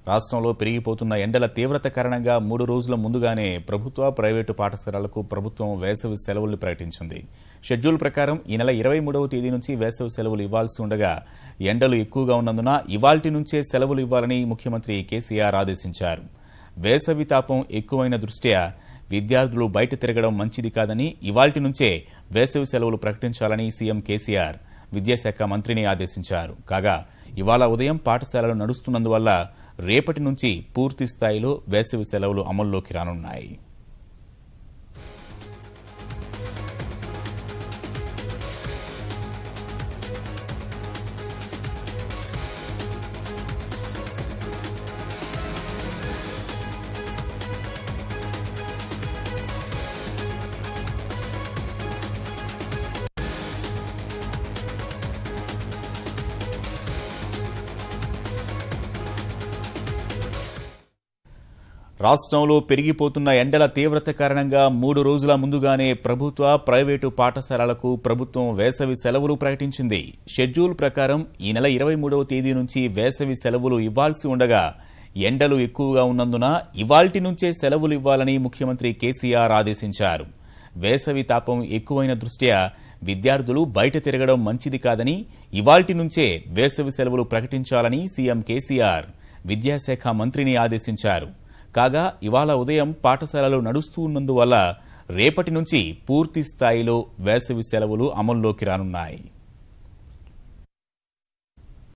రాష్ట్రంలో పెరిగిపోతున్న ఎండల తీవ్రత కారణంగా 3 రోజుల ముందుగానే ప్రభుత్వ, ప్రైవేటు పాఠశాలలకు ప్రభుత్వం వేసవి సెలవులు ప్రకటించింది. షెడ్యూల్ ప్రకారం ఈ నెల 23వ తేదీ నుంచి వేసవి సెలవులు ఇవ్వాల్సి ఉండగా ఎండలు ఎక్కువగా ఉన్నందున ఇవాల్టి నుంచే సెలవులు ఇవ్వాలని ముఖ్యమంత్రి కేసీఆర్ ఆదేశించారు. వేసవి తాపం ఎక్కువైన దృష్ట్యా విద్యార్థులు బయట తిరగడం మంచిది కాదని ఇవాల్టి నుంచే వేసవి సెలవులు ప్రకటించాలని సీఎం కేసీఆర్ విద్యాశాఖ మంత్రిని ఆదేశించారు. కాగా ఇవాళ ఉదయం పాఠశాలలు నడుస్తున్నందువల్ల రేపటి నుంచి పూర్తి స్థాయిలో వేసవి సెలవులు అమల్లోకి రానున్నాయి. రాష్ట్రంలో పెరిగిపోతున్న ఎండల తీవ్రత కారణంగా 3 రోజుల ముందుగానే ప్రభుత్వ, ప్రైవేటు పాఠశాలలకు ప్రభుత్వం వేసవి సెలవులు ప్రకటించింది. షెడ్యూల్ ప్రకారం ఈ నెల 23వ తేదీ నుంచి వేసవి సెలవులు ఇవ్వాల్సి ఉండగా ఎండలు ఎక్కువగా ఉన్నందున ఇవాల్టి నుంచే సెలవులు ఇవ్వాలని ముఖ్యమంత్రి కేసీఆర్ ఆదేశించారు. వేసవి తాపం ఎక్కువైన దృష్ట్యా విద్యార్థులు బయట తిరగడం మంచిది కాదని ఇవాల్టి నుంచే వేసవి సెలవులు ప్రకటించాలని సీఎం కేసీఆర్ విద్యాశాఖ మంత్రిని ఆదేశించారు. కాగా ఇవాళ ఉదయం పాఠశాలలు నడుస్తూ ఉన్నందువల్ల రేపటి నుంచి పూర్తి స్థాయిలో వేసవి సెలవులు అమల్లోకి రానున్నాయి.